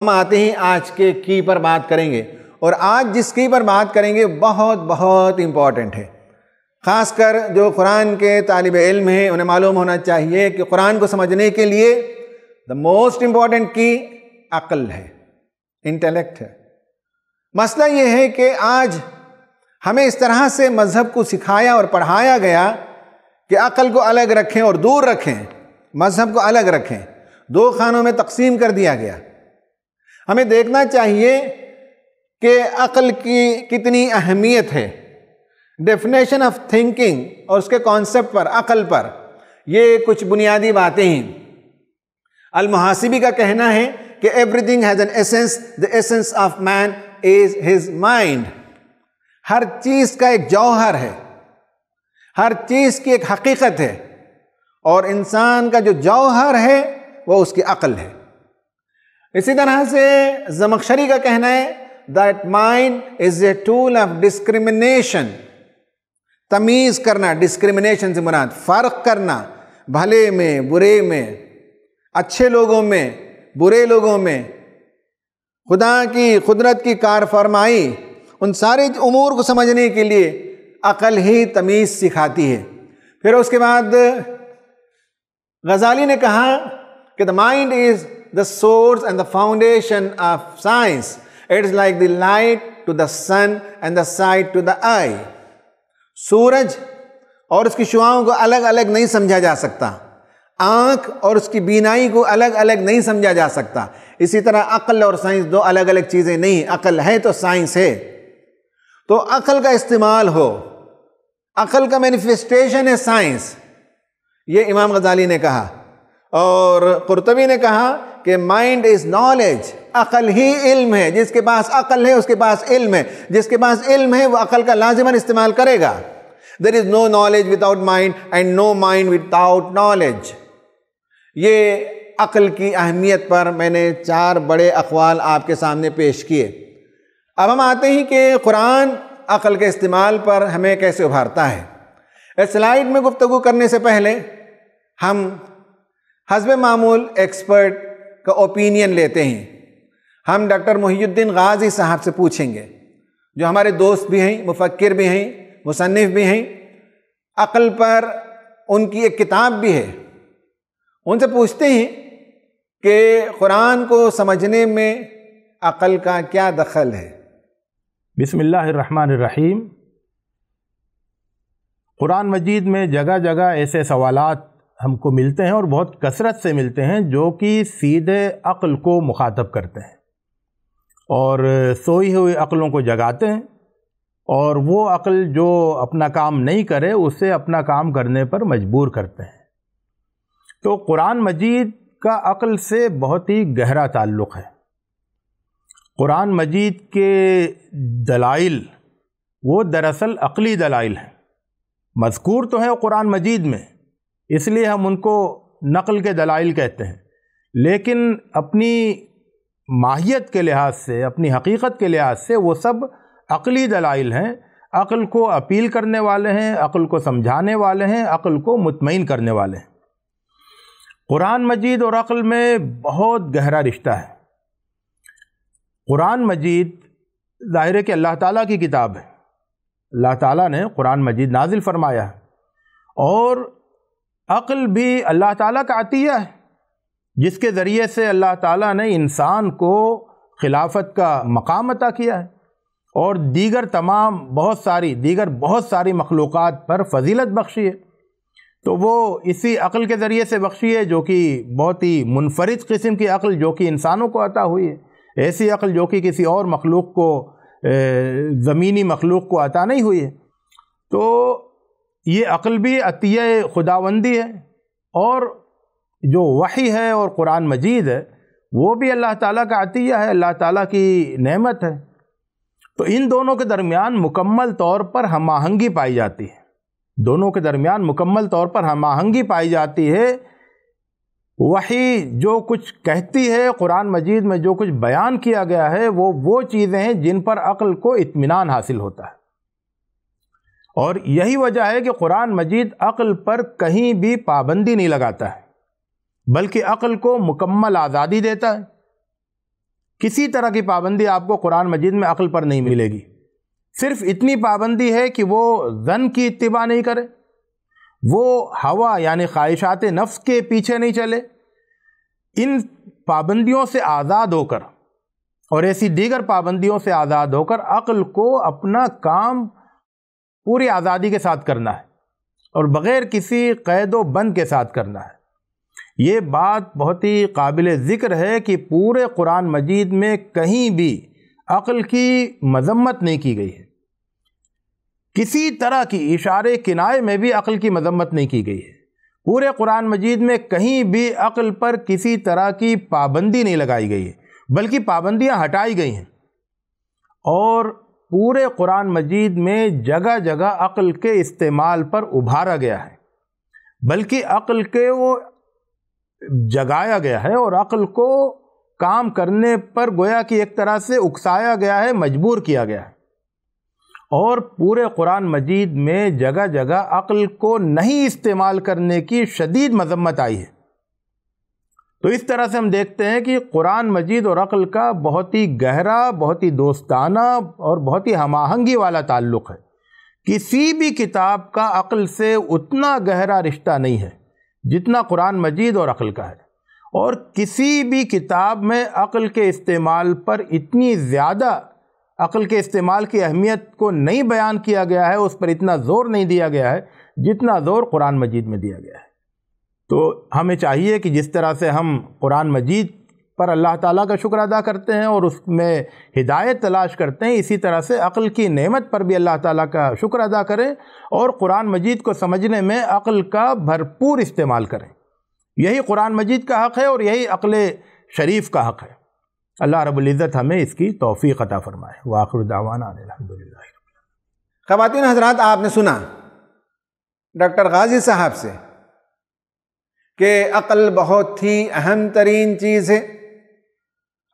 ہم آتے ہیں آج کے کی پر بات کریں گے، اور آج جس کی پر بات کریں گے بہت بہت امپورٹنٹ ہے۔ خاص کر جو قرآن کے طالب علم ہیں انہیں معلوم ہونا چاہیے کہ قرآن کو سمجھنے کے لیے دا موسٹ امپورٹنٹ کی عقل ہے، انٹلیکٹ ہے۔ مسئلہ یہ ہے کہ آج ہمیں اس طرح سے مذہب کو سکھایا اور پڑھایا گیا کہ عقل کو الگ رکھیں اور دور رکھیں، مذہب کو الگ رکھیں، دو خانوں میں تقسیم کر دیا گیا۔ ہمیں دیکھنا چاہیے کہ عقل کی کتنی اہمیت ہے۔ ڈیفینیشن آف تھنکنگ اور اس کے کانسیپٹ پر، عقل پر، یہ کچھ بنیادی باتیں ہیں۔ المحاسبی کا کہنا ہے کہ every thing has an essence, the essence of man is his mind۔ ہر چیز کا ایک جوہر ہے، ہر چیز کی ایک حقیقت ہے، اور انسان کا جو جوہر ہے وہ اس کی عقل ہے۔ اسی طرح سے زمخشری کا کہنا ہے that mind is a tool of discrimination۔ تمیز کرنا، ڈسکریمنیشن سے مراد فرق کرنا، بھلے میں، برے میں، اچھے لوگوں میں، برے لوگوں میں، خدا کی قدرت کی کار فرمائی، ان سارے امور کو سمجھنے کے لیے عقل ہی تمیز سکھاتی ہے۔ پھر اس کے بعد غزالی نے کہا کہ the mind is the source and the foundation of science۔ It is like the light to the sun and the sight to the eye۔ سورج اور اس کی شعاؤں کو الگ الگ نہیں سمجھا جا سکتا، آنکھ اور اس کی بینائی کو الگ الگ نہیں سمجھا جا سکتا۔ اسی طرح عقل اور سائنس دو الگ الگ چیزیں نہیں، عقل ہے تو سائنس ہے۔ تو عقل کا استعمال ہو، عقل کا مینیفیسٹیشن ہے سائنس، یہ امام غزالی نے کہا۔ اور قرطبی نے کہا کہ مائنڈ از نالج، عقل ہی علم ہے، جس کے پاس عقل ہے اس کے پاس علم ہے، جس کے پاس علم ہے وہ عقل کا لازماً استعمال کرے گا۔ There is no knowledge without mind and no mind without knowledge۔ یہ عقل کی اہمیت پر میں نے 4 بڑے اقوال آپ کے سامنے پیش کیے۔ اب ہم آتے ہیں کہ قرآن عقل کے استعمال پر ہمیں کیسے ابھارتا ہے۔ اس سلائیڈ میں گفتگو کرنے سے پہلے ہم حسب معمول ایکسپرٹ کا اوپینین لیتے ہیں۔ ہم ڈاکٹر محی الدین غازی صاحب سے پوچھیں گے، جو ہمارے دوست بھی ہیں، مفکر بھی ہیں، مصنف بھی ہیں، عقل پر ان کی ایک کتاب بھی ہے۔ ان سے پوچھتے ہیں کہ قرآن کو سمجھنے میں عقل کا کیا دخل ہے؟ بسم اللہ الرحمن الرحیم۔ قرآن مجید میں جگہ جگہ ایسے سوالات ہم کو ملتے ہیں، اور بہت کثرت سے ملتے ہیں، جو کہ سیدھے عقل کو مخاطب کرتے ہیں اور سوئی ہوئی عقلوں کو جگاتے ہیں، اور وہ عقل جو اپنا کام نہیں کرے اسے اپنا کام کرنے پر مجبور کرتے ہیں۔ تو قرآن مجید کا عقل سے بہت ہی گہرا تعلق ہے۔ قرآن مجید کے دلائل وہ دراصل عقلی دلائل ہیں، مذکور تو ہے قرآن مجید میں، اس لیے ہم ان کو نقل کے دلائل کہتے ہیں، لیکن اپنی ماہیت کے لحاظ سے، اپنی حقیقت کے لحاظ سے وہ سب عقلی دلائل ہیں، عقل کو اپیل کرنے والے ہیں، عقل کو سمجھانے والے ہیں، عقل کو مطمئن کرنے والے ہیں۔ قرآن مجید اور عقل میں بہت گہرا رشتہ ہے۔ قرآن مجید ظاہر ہے کہ اللہ تعالیٰ کی کتاب ہے، اللہ تعالیٰ نے قرآن مجید نازل فرمایا ہے، اور عقل بھی اللہ تعالیٰ کا عطیہ ہے، جس کے ذریعے سے اللہ تعالیٰ نے انسان کو خلافت کا مقام عطا کیا ہے، اور دیگر بہت ساری مخلوقات پر فضیلت بخشی ہے۔ تو وہ اسی عقل کے ذریعے سے بخشی ہے، جو کہ بہت ہی منفرد قسم کی عقل جو کہ انسانوں کو عطا ہوئی ہے، ایسی عقل جو کہ کسی اور مخلوق کو، زمینی مخلوق کو عطا نہیں ہوئی ہے۔ تو یہ عقل بھی عطیہ خداوندی ہے، اور جو وحی ہے اور قرآن مجید ہے وہ بھی اللہ تعالیٰ کا عطیہ ہے، اللہ تعالیٰ کی نعمت ہے۔ تو ان دونوں کے درمیان مکمل طور پر ہم آہنگی پائی جاتی ہے، دونوں کے درمیان مکمل طور پر ہم آہنگی پائی جاتی ہے۔ وحی جو کچھ کہتی ہے، قرآن مجید میں جو کچھ بیان کیا گیا ہے، وہ چیزیں ہیں جن پر عقل کو اطمینان حاصل ہوتا ہے، اور یہی وجہ ہے کہ قرآن مجید عقل پر کہیں بھی پابندی نہیں لگاتا ہے، بلکہ عقل کو مکمل آزادی دیتا ہے۔ کسی طرح کی پابندی آپ کو قرآن مجید میں عقل پر نہیں ملے گی۔ صرف اتنی پابندی ہے کہ وہ ظن کی اتباع نہیں کرے، وہ ہوا یعنی خواہشات نفس کے پیچھے نہیں چلے۔ ان پابندیوں سے آزاد ہو کر اور ایسی دیگر پابندیوں سے آزاد ہو کر عقل کو اپنا کام پوری آزادی کے ساتھ کرنا ہے اور بغیر کسی قید و بند کے ساتھ کرنا ہے۔ یہ بات بہت ہی قابل ذکر ہے کہ پورے قرآن مجید میں کہیں بھی عقل کی مذمت نہیں کی گئی ہے، کسی طرح کی اشارے کنائے میں بھی عقل کی مذمت نہیں کی گئی ہے۔ پورے قرآن مجید میں کہیں بھی عقل پر کسی طرح کی پابندی نہیں لگائی گئی ہے، بلکہ پابندیاں ہٹائی گئی ہیں، اور پورے قرآن مجید میں جگہ جگہ عقل کے استعمال پر ابھارا گیا ہے، بلکہ عقل کے وہ جگایا گیا ہے اور عقل کو کام کرنے پر گویا کہ ایک طرح سے اکسایا گیا ہے، مجبور کیا گیا ہے۔ اور پورے قرآن مجید میں جگہ جگہ عقل کو نہیں استعمال کرنے کی شدید مذمت آئی ہے۔ تو اس طرح سے ہم دیکھتے ہیں کہ قرآن مجید اور عقل کا بہت ہی گہرا، بہت ہی دوستانہ اور بہت ہی ہم آہنگی والا تعلق ہے۔ کسی بھی کتاب کا عقل سے اتنا گہرا رشتہ نہیں ہے جتنا قرآن مجید اور عقل کا ہے، اور کسی بھی کتاب میں عقل کے استعمال پر اتنی زیادہ عقل کے استعمال کی اہمیت کو نہیں بیان کیا گیا ہے، اس پر اتنا زور نہیں دیا گیا ہے جتنا زور قرآن مجید میں دیا گیا ہے۔ تو ہمیں چاہیے کہ جس طرح سے ہم قرآن مجید پر اللہ تعالیٰ کا شکر ادا کرتے ہیں اور اس میں ہدایت تلاش کرتے ہیں، اسی طرح سے عقل کی نعمت پر بھی اللہ تعالیٰ کا شکر ادا کریں اور قرآن مجید کو سمجھنے میں عقل کا بھرپور استعمال کریں۔ یہی قرآن مجید کا حق ہے اور یہی عقل شریف کا حق ہے۔ اللہ رب العزت ہمیں اس کی توفیق عطا فرمائے۔ وآخر دعوانا الحمدللہ۔ خواتین حضرات، آپ نے سنا ڈاکٹر غازی صاحب سے کہ عقل بہت ہی اہم ترین چیز ہے،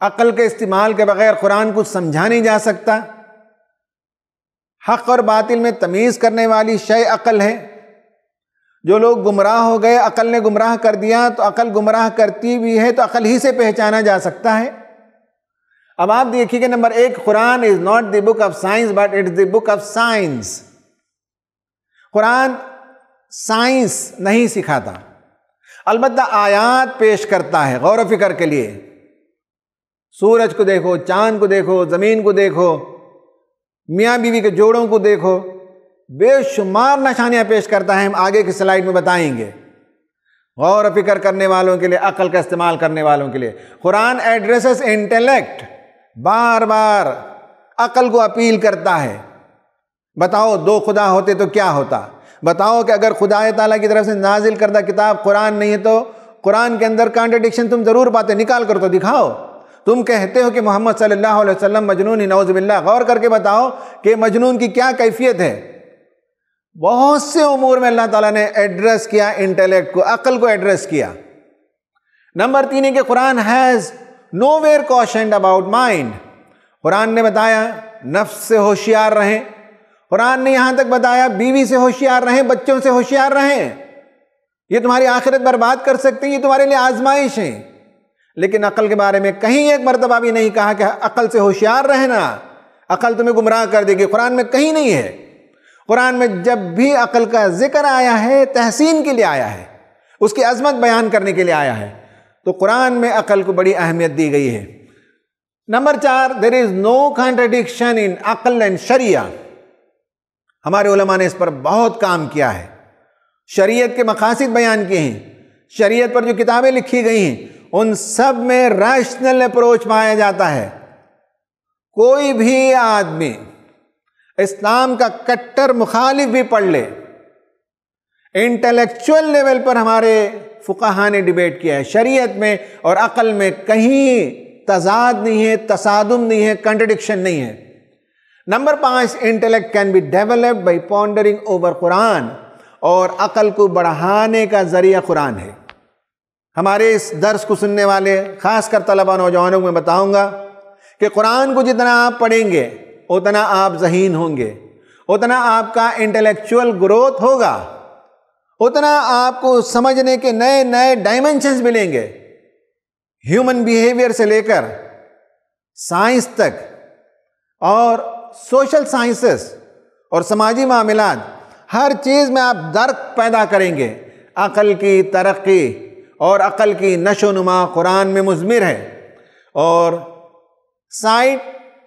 عقل کے استعمال کے بغیر قرآن کو سمجھا نہیں جا سکتا، حق اور باطل میں تمیز کرنے والی شے عقل ہے۔ جو لوگ گمراہ ہو گئے، عقل نے گمراہ کر دیا، تو عقل گمراہ کرتی بھی ہے تو عقل ہی سے پہچانا جا سکتا ہے۔ اب آپ دیکھیے کہ number 1، Quran is not the book of science but it is the book of science۔ Quran science نہیں سکھاتا، البتہ آیات پیش کرتا ہے غور و فکر کے لیے۔ سورج کو دیکھو، چاند کو دیکھو، زمین کو دیکھو، میاں بیوی کے جوڑوں کو دیکھو، بے شمار نشانیاں پیش کرتا ہے، ہم آگے کی سلائیڈ میں بتائیں گے۔ غور و فکر کرنے والوں کے لیے، عقل کا استعمال کرنے والوں کے لیے قرآن ایڈریسز انٹیلیکٹ، بار بار عقل کو اپیل کرتا ہے۔ بتاؤ 2 خدا ہوتے تو کیا ہوتا؟ بتاؤ کہ اگر خدا تعالیٰ کی طرف سے نازل کردہ کتاب قرآن نہیں ہے تو قرآن کے اندر کانٹرڈکشن تم ضرور پاتے، نکال کر تو دکھاؤ۔ تم کہتے ہو کہ محمد صلی اللہ علیہ وسلم مجنون ہی، نعوذ باللہ، غور کر کے بتاؤ کہ مجنون کی کیا کیفیت ہے۔ بہت سے امور میں اللہ تعالیٰ نے ایڈریس کیا انٹیلیکٹ کو، عقل کو ایڈریس کیا۔ نمبر 3 ہے کہ قرآن has nowhere cautioned about mind۔ قرآن نے بتایا نفس سے ہوشیار رہیں، قرآن نے یہاں تک بتایا بیوی سے ہوشیار رہیں، بچوں سے ہوشیار رہیں، یہ تمہاری آخرت برباد کر سکتے ہیں، یہ تمہارے لیے آزمائش ہیں۔ لیکن عقل کے بارے میں کہیں ایک مرتبہ بھی نہیں کہا کہ عقل سے ہوشیار رہنا، عقل تمہیں گمراہ کر دے گی، قرآن میں کہیں نہیں ہے۔ قرآن میں جب بھی عقل کا ذکر آیا ہے تحسین کے لیے آیا ہے، اس کی عظمت بیان کرنے کے لیے آیا ہے، تو قرآن میں عقل کو بڑی اہمیت دی گئی ہے۔ Number 4، there is no contradiction in عقل and شریعہ۔ ہمارے علماء نے اس پر بہت کام کیا ہے، شریعت کے مقاصد بیان کیے ہیں، شریعت پر جو کتابیں لکھی گئی ہیں ان سب میں ریشنل اپروچ پایا جاتا ہے۔ کوئی بھی آدمی اسلام کا کٹر مخالف بھی پڑھ لے، انٹلیکچول لیول پر ہمارے فقہاء نے ڈیبیٹ کیا ہے، شریعت میں اور عقل میں کہیں تضاد نہیں ہے، تصادم نہیں ہے، کنٹرڈکشن نہیں ہے۔ Number 5، intellect can be developed by pondering over Quran, اور عقل کو بڑھانے کا ذریعہ قرآن ہے۔ ہمارے اس درس کو سننے والے خاص کر طلبہ نوجوانوں کو میں بتاؤں گا کہ قرآن کو جتنا آپ پڑھیں گے اتنا آپ ذہین ہوں گے، اتنا آپ کا انٹلیکچول گروتھ ہوگا، اتنا آپ کو سمجھنے کے نئے نئے ڈائمنشنز ملیں گے، ہیومن بیہیویئر سے لے کر سائنس تک اور سوشل سائنسز اور سماجی معاملات، ہر چیز میں آپ درک پیدا کریں گے۔ عقل کی ترقی اور عقل کی نشو و نما قرآن میں مضمر ہے۔ اور sight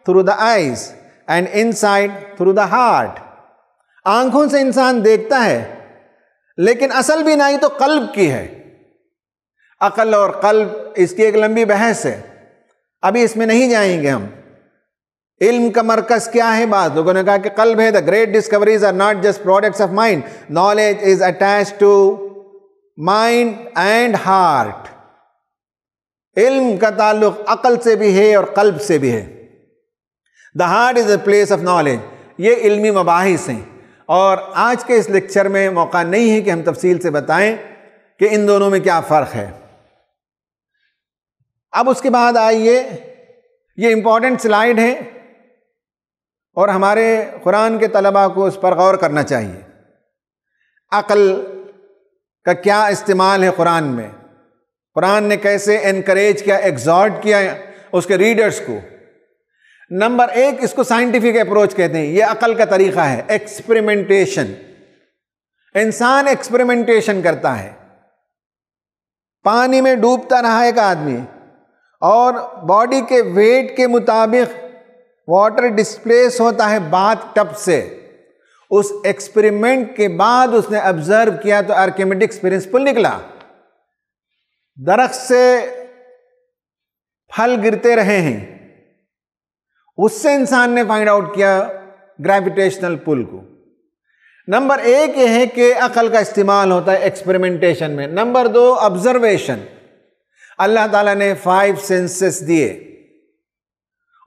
through the eyes and insight through the heart, آنکھوں سے انسان دیکھتا ہے لیکن اصل بینائی تو قلب کی ہے۔ عقل اور قلب، اس کی ایک لمبی بحث ہے، ابھی اس میں نہیں جائیں گے ہم۔ علم کا مرکز کیا ہے؟ بعض لوگوں نے کہا کہ قلب ہے۔ The great discoveries are not just products of mind. Knowledge is attached to mind and heart. علم کا تعلق عقل سے بھی ہے اور قلب سے بھی ہے۔ The heart is a place of knowledge. یہ علمی مباحث ہیں، اور آج کے اس لیکچر میں موقع نہیں ہے کہ ہم تفصیل سے بتائیں کہ ان دونوں میں کیا فرق ہے۔ اب اس کے بعد آئیے، یہ امپورٹنٹ سلائیڈ ہے اور ہمارے قرآن کے طلباء کو اس پر غور کرنا چاہیے۔ عقل کا کیا استعمال ہے قرآن میں؟ قرآن نے کیسے انکریج کیا، ایگزارٹ کیا اس کے ریڈرز کو؟ نمبر ایک، اس کو سائنٹیفک اپروچ کہتے ہیں۔ یہ عقل کا طریقہ ہے، ایکسپریمنٹیشن۔ انسان ایکسپریمنٹیشن کرتا ہے۔ پانی میں ڈوبتا رہا ایک آدمی اور باڈی کے ویٹ کے مطابق واٹر ڈسپلیس ہوتا ہے باتھ ٹب سے۔ اس ایکسپریمنٹ کے بعد اس نے آبزرو کیا تو آرکیمیڈکس پرنسپل نکلا۔ درخت سے پھل گرتے رہے ہیں، اس سے انسان نے فائنڈ آؤٹ کیا گریویٹیشنل پل کو۔ نمبر ایک یہ ہے کہ عقل کا استعمال ہوتا ہے ایکسپریمنٹیشن میں۔ نمبر دو، آبزرویشن۔ اللہ تعالیٰ نے 5 سینسز دیے،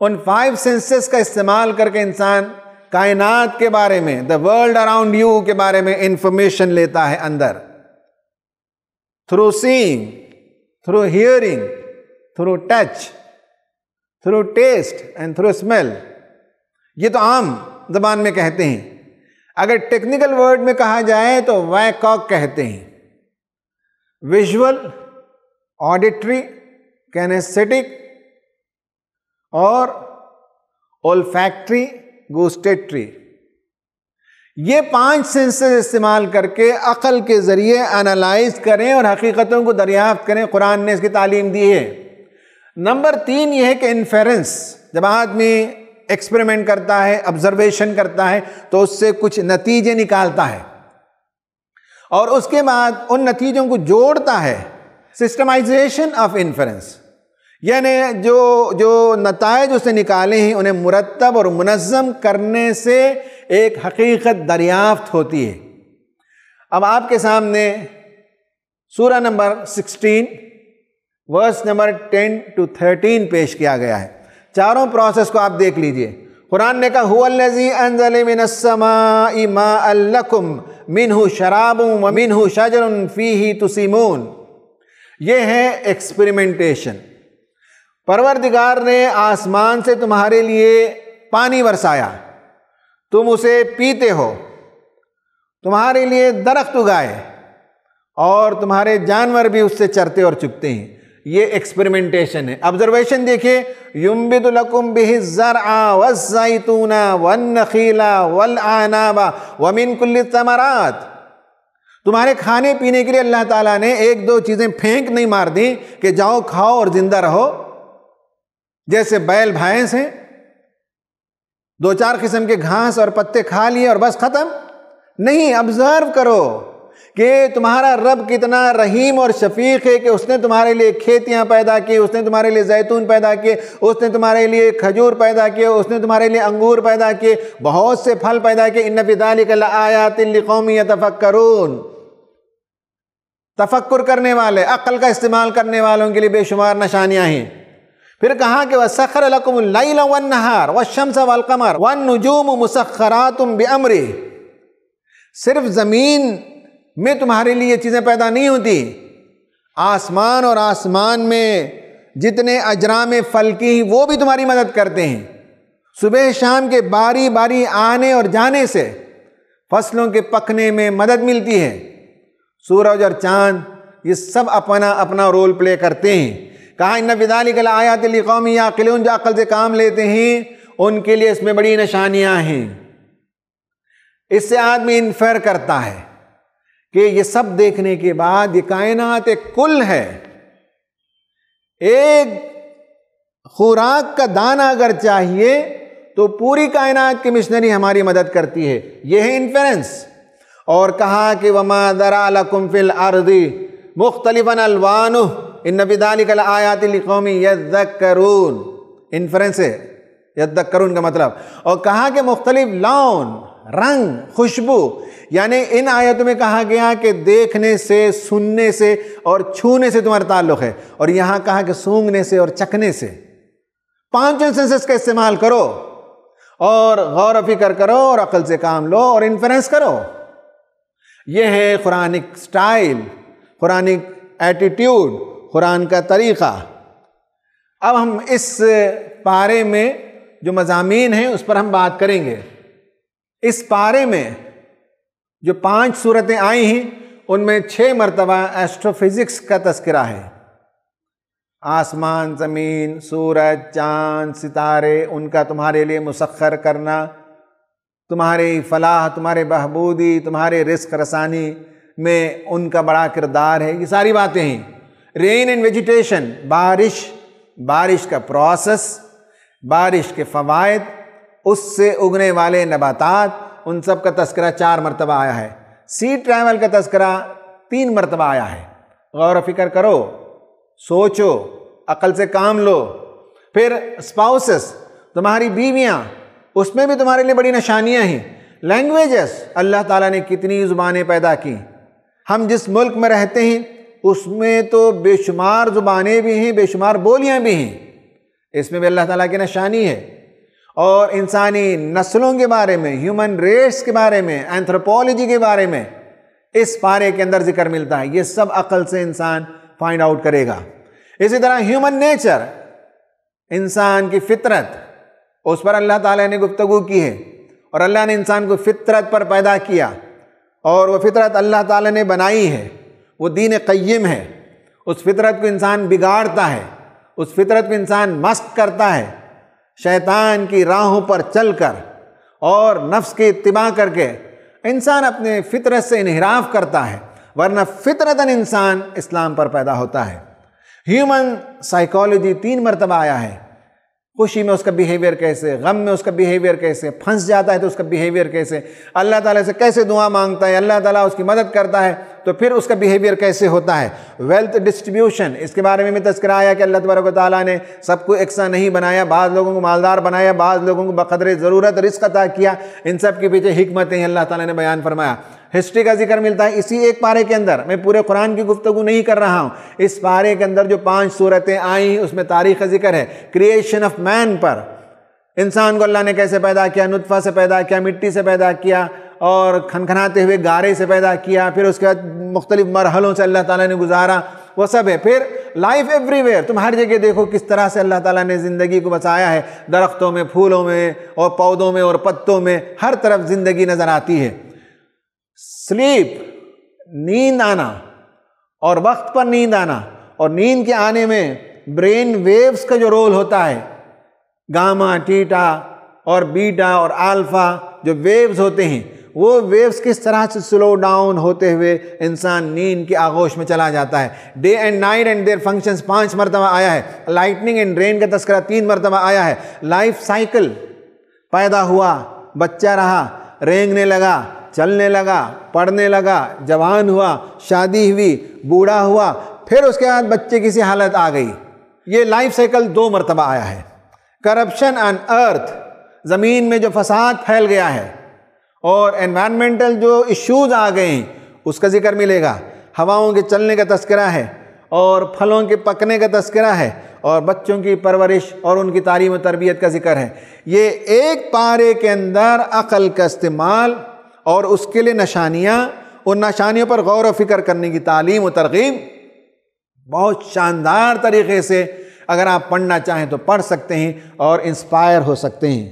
ان 5 سینسز کا استعمال کر کے انسان کائنات کے بارے میں، دا ورلڈ اراؤنڈ یو کے بارے میں انفارمیشن لیتا ہے اندر، through seeing, through hearing, through touch, through taste and through smell. یہ تو عام زبان میں کہتے ہیں، اگر ٹیکنیکل ورڈ میں کہا جائے تو وائکاک کہتے ہیں۔ ویژول، آڈیٹری، کینیسیٹک اور اولفیکٹری، گوسٹیٹری۔ یہ 5 سینسز استعمال کر کے عقل کے ذریعے انالائز کریں اور حقیقتوں کو دریافت کریں۔ قرآن نے اس کی تعلیم دی ہے۔ نمبر 3 یہ ہے کہ انفیرنس۔ جب آدمی ایکسپریمنٹ کرتا ہے، آبزرویشن کرتا ہے تو اس سے کچھ نتیجے نکالتا ہے اور اس کے بعد ان نتیجوں کو جوڑتا ہے۔ سسٹمائزیشن آف انفیرنس، یعنی جو نتائج اس نے نکالے ہیں انہیں مرتب اور منظم کرنے سے ایک حقیقت دریافت ہوتی ہے۔ اب آپ کے سامنے سورہ نمبر 16 ورس نمبر 10 to 13 پیش کیا گیا ہے۔ چاروں پروسیس کو آپ دیکھ لیجئے۔ قرآن نے کہا هُوَ الَّذِي أَنزَلَ مِنَ السَّمَاءِ مَاءً لَكُمْ مِنْهُ شَرَابٌ وَمِنْهُ شَجَرٌ فِيهِ تُسِيمُونَ۔ یہ ہے ایکسپریمنٹیشن۔ پروردگار نے آسمان سے تمہارے لیے پانی برسایا، تم اسے پیتے ہو، تمہارے لیے درخت اگائے اور تمہارے جانور بھی اس سے چرتے اور چگتے ہیں۔ یہ ایکسپریمنٹیشن ہے۔ آبزرویشن دیکھیں، يُنبِتُ لَكُمْ بِهِ الزَّرْعَ وَالزَّيْتُونَ وَالنَّخِيلَ وَالْأَعْنَابَ وَمِن كُلِّ الثَّمَرَاتِ۔ تمہارے کھانے پینے کے لیے اللہ تعالیٰ نے 1-2 چیزیں پھینک نہیں مار دی کہ جاؤ کھاؤ اور زندہ رہو، جیسے بیل بھینس ہیں، 2-4 قسم کے گھاس اور پتے کھا لیے اور بس ختم نہیں۔ آبزرو کرو کہ تمہارا رب کتنا رحیم اور شفیق ہے کہ اس نے تمہارے لیے کھیتیاں پیدا کی، اس نے تمہارے لیے زیتون پیدا کیے، اس نے تمہارے لیے کھجور پیدا کیے، اس نے تمہارے لیے انگور پیدا کیے، بہت سے پھل پیدا کیے۔ ان فی ذلک لآیات لقوم یتفکرون۔ تفکر کرنے والے، عقل کا استعمال کرنے والوں کے لیے بے شمار نشانیاں ہیں۔ پھر کہا کہ وَسَخَّرَ لَكُمُ اللَّيْلَ وَالنَّهَارَ وَالشَّمْسَ وَالْقَمَرَ وَالنُّجُومُ مُسَخَّرَاتٌ بِأَمْرِهِ۔ صرف زمین میں تمہارے لیے یہ چیزیں پیدا نہیں ہوتی، آسمان اور آسمان میں جتنے اجرام فلکی ہیں وہ بھی تمہاری مدد کرتے ہیں۔ صبح شام کے باری باری آنے اور جانے سے فصلوں کے پکنے میں مدد ملتی ہے۔ سورج اور چاند یہ سب اپنا اپنا رول پلے کرتے ہیں۔ کہا ان فی ذالک لآیات لقوم یعقلون، جو عقل سے کام لیتے ہیں ان کے لیے اس میں بڑی نشانیاں ہیں۔ اس سے آدمی انفر کرتا ہے کہ یہ سب دیکھنے کے بعد یہ کائنات ایک کل ہے، ایک خوراک کا دانہ اگر چاہیے تو پوری کائنات کی مشنری ہماری مدد کرتی ہے، یہ ہے انفرنس۔ اور کہا کہ وما ذرأ لکم فی الارض مختلفا الوانہ ان فی ذالک لآیات لقوم یذکرون، انفرنس ہے یذکرون کا مطلب۔ اور کہا کہ مختلف لون، رنگ، خوشبو، یعنی ان آیتوں میں کہا گیا کہ دیکھنے سے، سننے سے اور چھونے سے تمہارا تعلق ہے، اور یہاں کہا کہ سونگھنے سے اور چکھنے سے۔ پانچوں سینسز کا استعمال کرو اور غور و فکر کرو اور عقل سے کام لو اور انفرنس کرو۔ یہ ہے قرآنک سٹائل، قرآنک ایٹیٹیوڈ، قرآن کا طریقہ۔ اب ہم اس پارے میں جو مضامین ہیں اس پر ہم بات کریں گے۔ اس پارے میں جو 5 صورتیں آئی ہیں ان میں 6 مرتبہ ایسٹرو فزکس کا تذکرہ ہے۔ آسمان، زمین، سورج، چاند، ستارے، ان کا تمہارے لیے مسخر کرنا، تمہاری فلاح، تمہارے بہبودی، تمہارے رزق رسانی میں ان کا بڑا کردار ہے، یہ ساری باتیں ہیں۔ رین اینڈ ویجیٹیشن، بارش کا پروسیس، بارش کے فوائد، اس سے اگنے والے نباتات، ان سب کا تذکرہ 4 مرتبہ آیا ہے۔ سی ٹریول کا تذکرہ 3 مرتبہ آیا ہے۔ غور و فکر کرو، سوچو، عقل سے کام لو۔ پھر اسپاؤسز، تمہاری بیویاں، اس میں بھی تمہارے لیے بڑی نشانیاں ہیں۔ لینگویجز، اللہ تعالیٰ نے کتنی زبانیں پیدا کی۔ ہم جس ملک میں رہتے ہیں اس میں تو بے شمار زبانیں بھی ہیں، بے شمار بولیاں بھی ہیں، اس میں بھی اللہ تعالیٰ کی نشانی ہے۔ اور انسانی نسلوں کے بارے میں، ہیومن ریس کے بارے میں، اینتھروپولوجی کے بارے میں اس پارے کے اندر ذکر ملتا ہے۔ یہ سب عقل سے انسان فائنڈ آؤٹ کرے گا۔ اسی طرح ہیومن نیچر، انسان کی فطرت، اس پر اللہ تعالیٰ نے گفتگو کی ہے، اور اللہ نے انسان کو فطرت پر پیدا کیا، اور وہ فطرت اللہ تعالیٰ نے بنائی ہے، وہ دین قیم ہے۔ اس فطرت کو انسان بگاڑتا ہے، اس فطرت کو انسان مسخ کرتا ہے، شیطان کی راہوں پر چل کر اور نفس کی اتباع کر کے انسان اپنے فطرت سے انحراف کرتا ہے، ورنہ فطرتاً انسان اسلام پر پیدا ہوتا ہے۔ ہیومن سائیکالوجی 3 مرتبہ آیا ہے۔ خوشی میں اس کا بیہیویئر کیسے، غم میں اس کا بیہیویئر کیسے، پھنس جاتا ہے تو اس کا بیہیویئر کیسے، اللہ تعالیٰ سے کیسے دعا مانگتا ہے، اللہ تعالیٰ اس کی مدد کرتا ہے تو پھر اس کا بیہیویئر کیسے ہوتا ہے۔ ویلتھ ڈسٹریبیوشن، اس کے بارے میں بھی تذکرہ آیا کہ اللہ تبارک و تعالیٰ نے سب کو یکساں نہیں بنایا، بعض لوگوں کو مالدار بنایا، بعض لوگوں کو بقدر ضرورت رزق عطا کیا، ان سب کے پیچھے حکمتیں اللہ تعالیٰ نے بیان فرمایا۔ ہسٹری کا ذکر ملتا ہے اسی ایک پارے کے اندر۔ میں پورے قرآن کی گفتگو نہیں کر رہا ہوں، اس پارے کے اندر جو 5 صورتیں آئیں اس میں تاریخ کا ذکر ہے، کریشن آف مین پر، انسان کو اللہ نے کیسے پیدا کیا، نطفہ سے پیدا کیا، مٹی سے پیدا کیا، اور کھنکھناتے ہوئے گارے سے پیدا کیا، پھر اس کے بعد مختلف مرحلوں سے اللہ تعالیٰ نے گزارا، وہ سب ہے۔ پھر لائف ایوری ویئر، تم ہر جگہ دیکھو کس طرح سے اللہ تعالیٰ نے زندگی کو بسایا ہے، درختوں میں، پھولوں میں اور پودوں میں اور پتوں میں، ہر طرف زندگی نظر آتی ہے۔ سلیپ، نیند آنا، اور وقت پر نیند آنا، اور نیند کے آنے میں برین ویوز کا جو رول ہوتا ہے، گاما، ٹیٹا اور بیٹا اور آلفا جو ویوز ہوتے ہیں، وہ ویوز کس طرح سے سلو ڈاؤن ہوتے ہوئے انسان نیند کی آغوش میں چلا جاتا ہے۔ Day and night and their functions 5 مرتبہ آیا ہے۔ لائٹننگ اینڈ رین کا تذکرہ 3 مرتبہ آیا ہے۔ لائف سائیکل، پیدا ہوا، بچہ رہا، رینگنے لگا، چلنے لگا، پڑھنے لگا، جوان ہوا، شادی ہوئی، بوڑھا ہوا، پھر اس کے بعد بچے کی سی حالت آ گئی۔ یہ لائف سائیکل 2 مرتبہ آیا ہے۔ کرپشن آن ارتھ، زمین میں جو فساد پھیل گیا ہے اور انوائرمنٹل جو ایشوز آ گئے ہیں اس کا ذکر ملے گا۔ ہواؤں کے چلنے کا تذکرہ ہے، اور پھلوں کے پکنے کا تذکرہ ہے، اور بچوں کی پرورش اور ان کی تعلیم و تربیت کا ذکر ہے۔ یہ ایک پارے کے اندر عقل کا استعمال اور اس کے لیے نشانیاں، ان نشانیوں پر غور و فکر کرنے کی تعلیم و ترغیب بہت شاندار طریقے سے اگر آپ پڑھنا چاہیں تو پڑھ سکتے ہیں اور انسپائر ہو سکتے ہیں۔